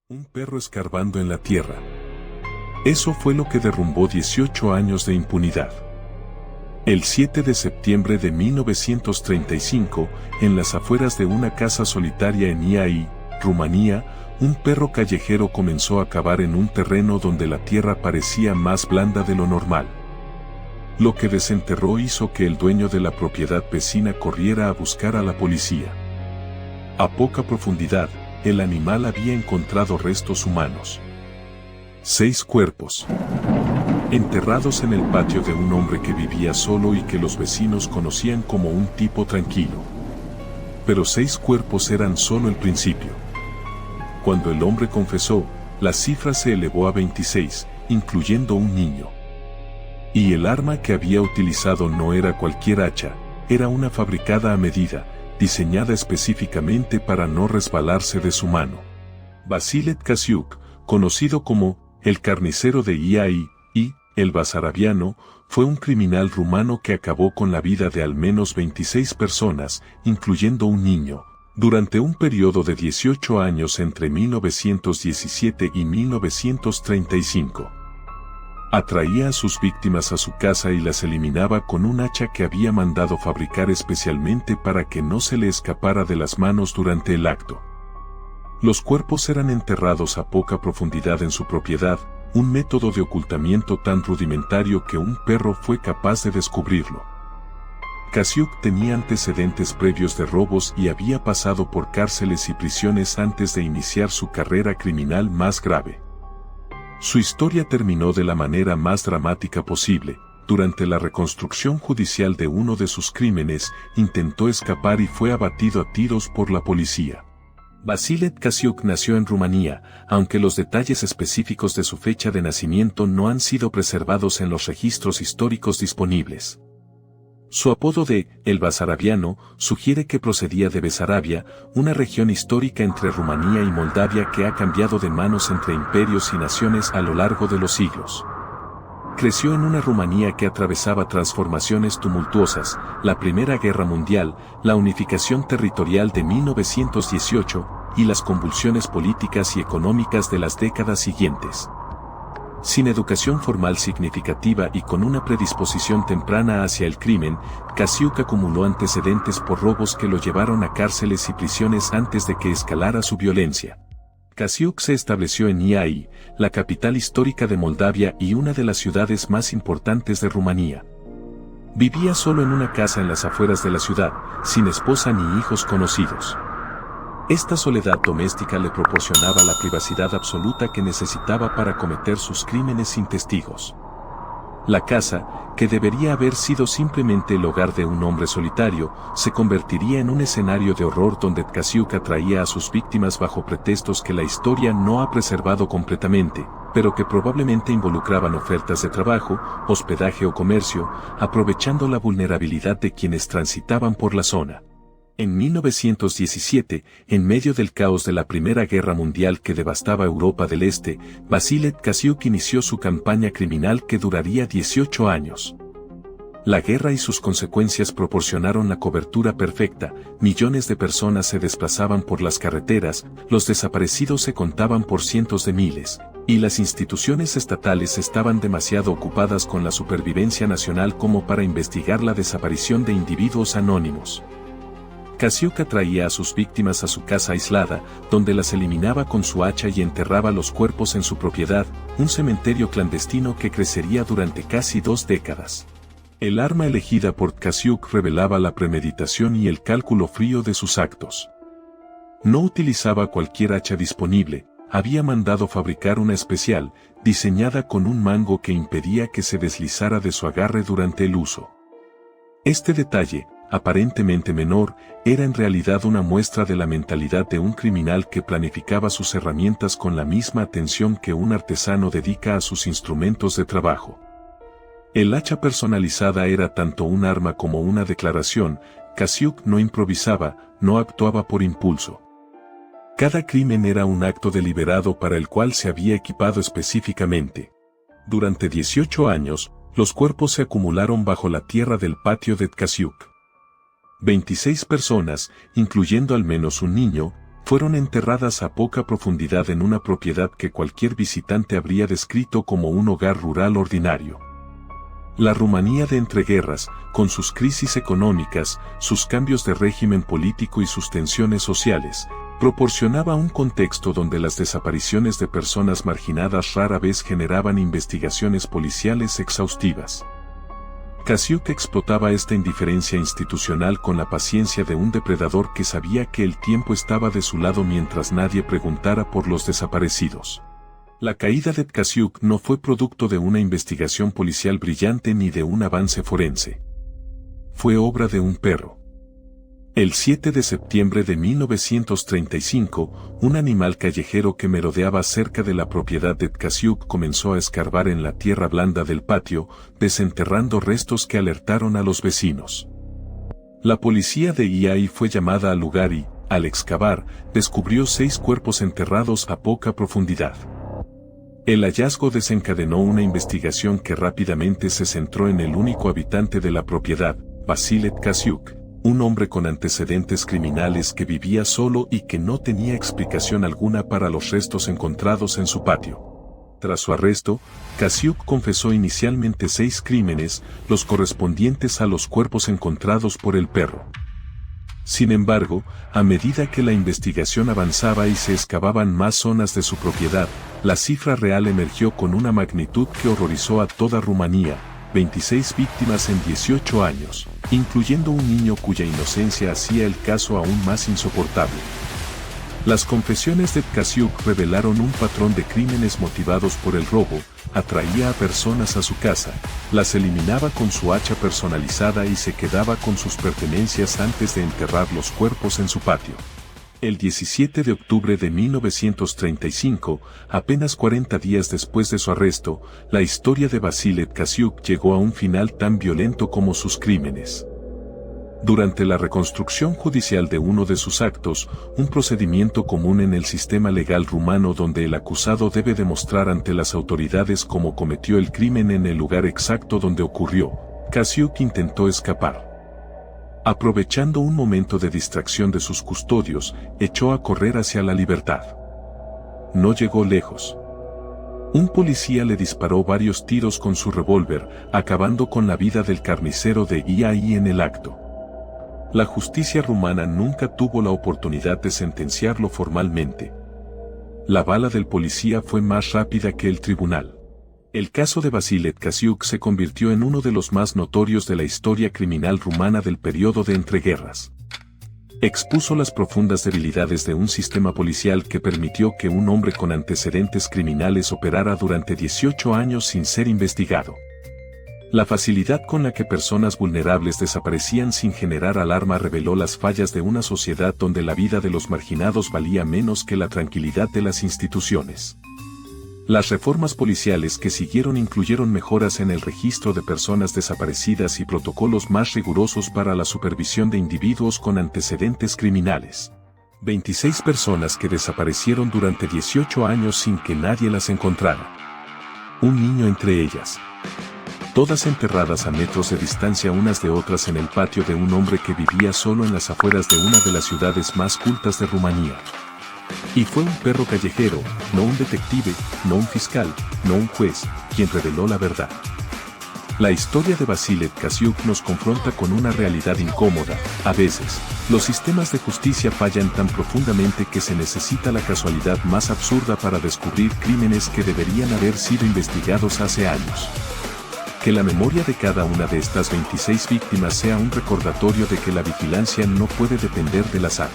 Un perro escarbando en la tierra. Eso fue lo que derrumbó 18 años de impunidad. El 7 de septiembre de 1935, en las afueras de una casa solitaria en Iași, Rumanía, un perro callejero comenzó a cavar en un terreno donde la tierra parecía más blanda de lo normal. Lo que desenterró hizo que el dueño de la propiedad vecina corriera a buscar a la policía. A poca profundidad, el animal había encontrado restos humanos. 6 cuerpos. Enterrados en el patio de un hombre que vivía solo y que los vecinos conocían como un tipo tranquilo. Pero 6 cuerpos eran solo el principio. Cuando el hombre confesó, la cifra se elevó a 26, incluyendo un niño. Y el arma que había utilizado no era cualquier hacha, era una fabricada a medida, diseñada específicamente para no resbalarse de su mano. Vasile Tkasiuk, conocido como el carnicero de Iași y el Basarabiano, fue un criminal rumano que acabó con la vida de al menos 26 personas, incluyendo un niño, durante un periodo de 18 años entre 1917 y 1935. Atraía a sus víctimas a su casa y las eliminaba con un hacha que había mandado fabricar especialmente para que no se le escapara de las manos durante el acto. Los cuerpos eran enterrados a poca profundidad en su propiedad, un método de ocultamiento tan rudimentario que un perro fue capaz de descubrirlo. Tkasiuk tenía antecedentes previos de robos y había pasado por cárceles y prisiones antes de iniciar su carrera criminal más grave. Su historia terminó de la manera más dramática posible. Durante la reconstrucción judicial de uno de sus crímenes, intentó escapar y fue abatido a tiros por la policía. Vasile Tkasiuk nació en Rumanía, aunque los detalles específicos de su fecha de nacimiento no han sido preservados en los registros históricos disponibles. Su apodo de El Basarabiano sugiere que procedía de Besarabia, una región histórica entre Rumanía y Moldavia que ha cambiado de manos entre imperios y naciones a lo largo de los siglos. Creció en una Rumanía que atravesaba transformaciones tumultuosas, la Primera Guerra Mundial, la unificación territorial de 1918 y las convulsiones políticas y económicas de las décadas siguientes. Sin educación formal significativa y con una predisposición temprana hacia el crimen, Tkasiuk acumuló antecedentes por robos que lo llevaron a cárceles y prisiones antes de que escalara su violencia. Tkasiuk se estableció en Iași, la capital histórica de Moldavia y una de las ciudades más importantes de Rumanía. Vivía solo en una casa en las afueras de la ciudad, sin esposa ni hijos conocidos. Esta soledad doméstica le proporcionaba la privacidad absoluta que necesitaba para cometer sus crímenes sin testigos. La casa, que debería haber sido simplemente el hogar de un hombre solitario, se convertiría en un escenario de horror donde Tkasiuk atraía a sus víctimas bajo pretextos que la historia no ha preservado completamente, pero que probablemente involucraban ofertas de trabajo, hospedaje o comercio, aprovechando la vulnerabilidad de quienes transitaban por la zona. En 1917, en medio del caos de la Primera Guerra Mundial que devastaba Europa del Este, Vasile Tkasiuk inició su campaña criminal que duraría 18 años. La guerra y sus consecuencias proporcionaron la cobertura perfecta, millones de personas se desplazaban por las carreteras, los desaparecidos se contaban por cientos de miles, y las instituciones estatales estaban demasiado ocupadas con la supervivencia nacional como para investigar la desaparición de individuos anónimos. Tkasiuk atraía a sus víctimas a su casa aislada, donde las eliminaba con su hacha y enterraba los cuerpos en su propiedad, un cementerio clandestino que crecería durante casi 2 décadas. El arma elegida por Tkasiuk revelaba la premeditación y el cálculo frío de sus actos. No utilizaba cualquier hacha disponible, había mandado fabricar una especial, diseñada con un mango que impedía que se deslizara de su agarre durante el uso. Este detalle, aparentemente menor, era en realidad una muestra de la mentalidad de un criminal que planificaba sus herramientas con la misma atención que un artesano dedica a sus instrumentos de trabajo. El hacha personalizada era tanto un arma como una declaración. Tkasiuk no improvisaba, no actuaba por impulso. Cada crimen era un acto deliberado para el cual se había equipado específicamente. Durante 18 años, los cuerpos se acumularon bajo la tierra del patio de Tkasiuk. 26 personas, incluyendo al menos un niño, fueron enterradas a poca profundidad en una propiedad que cualquier visitante habría descrito como un hogar rural ordinario. La Rumanía de entreguerras, con sus crisis económicas, sus cambios de régimen político y sus tensiones sociales, proporcionaba un contexto donde las desapariciones de personas marginadas rara vez generaban investigaciones policiales exhaustivas. Casiuk explotaba esta indiferencia institucional con la paciencia de un depredador que sabía que el tiempo estaba de su lado mientras nadie preguntara por los desaparecidos. La caída de Tkasiuk no fue producto de una investigación policial brillante ni de un avance forense. Fue obra de un perro. El 7 de septiembre de 1935, un animal callejero que merodeaba cerca de la propiedad de Tkasiuk comenzó a escarbar en la tierra blanda del patio, desenterrando restos que alertaron a los vecinos. La policía de IAI fue llamada al lugar y, al excavar, descubrió 6 cuerpos enterrados a poca profundidad. El hallazgo desencadenó una investigación que rápidamente se centró en el único habitante de la propiedad, Vasile Tkasiuk, un hombre con antecedentes criminales que vivía solo y que no tenía explicación alguna para los restos encontrados en su patio. Tras su arresto, Tkasiuk confesó inicialmente 6 crímenes, los correspondientes a los cuerpos encontrados por el perro. Sin embargo, a medida que la investigación avanzaba y se excavaban más zonas de su propiedad, la cifra real emergió con una magnitud que horrorizó a toda Rumanía: 26 víctimas en 18 años, incluyendo un niño cuya inocencia hacía el caso aún más insoportable. Las confesiones de Tkasiuk revelaron un patrón de crímenes motivados por el robo: atraía a personas a su casa, las eliminaba con su hacha personalizada y se quedaba con sus pertenencias antes de enterrar los cuerpos en su patio. El 17 de octubre de 1935, apenas 40 días después de su arresto, la historia de Vasile Tkasiuk llegó a un final tan violento como sus crímenes. Durante la reconstrucción judicial de uno de sus actos, un procedimiento común en el sistema legal rumano donde el acusado debe demostrar ante las autoridades cómo cometió el crimen en el lugar exacto donde ocurrió, Tkasiuk intentó escapar. Aprovechando un momento de distracción de sus custodios, echó a correr hacia la libertad. No llegó lejos. Un policía le disparó varios tiros con su revólver, acabando con la vida del carnicero de IAI en el acto. La justicia rumana nunca tuvo la oportunidad de sentenciarlo formalmente. La bala del policía fue más rápida que el tribunal. El caso de Vasile Tkasiuk se convirtió en uno de los más notorios de la historia criminal rumana del periodo de entreguerras. Expuso las profundas debilidades de un sistema policial que permitió que un hombre con antecedentes criminales operara durante 18 años sin ser investigado. La facilidad con la que personas vulnerables desaparecían sin generar alarma reveló las fallas de una sociedad donde la vida de los marginados valía menos que la tranquilidad de las instituciones. Las reformas policiales que siguieron incluyeron mejoras en el registro de personas desaparecidas y protocolos más rigurosos para la supervisión de individuos con antecedentes criminales. 26 personas que desaparecieron durante 18 años sin que nadie las encontrara. Un niño entre ellas. Todas enterradas a metros de distancia unas de otras en el patio de un hombre que vivía solo en las afueras de una de las ciudades más cultas de Rumanía. Y fue un perro callejero, no un detective, no un fiscal, no un juez, quien reveló la verdad. La historia de Vasile Tkasiuk nos confronta con una realidad incómoda. A veces, los sistemas de justicia fallan tan profundamente que se necesita la casualidad más absurda para descubrir crímenes que deberían haber sido investigados hace años. Que la memoria de cada una de estas 26 víctimas sea un recordatorio de que la vigilancia no puede depender del azar.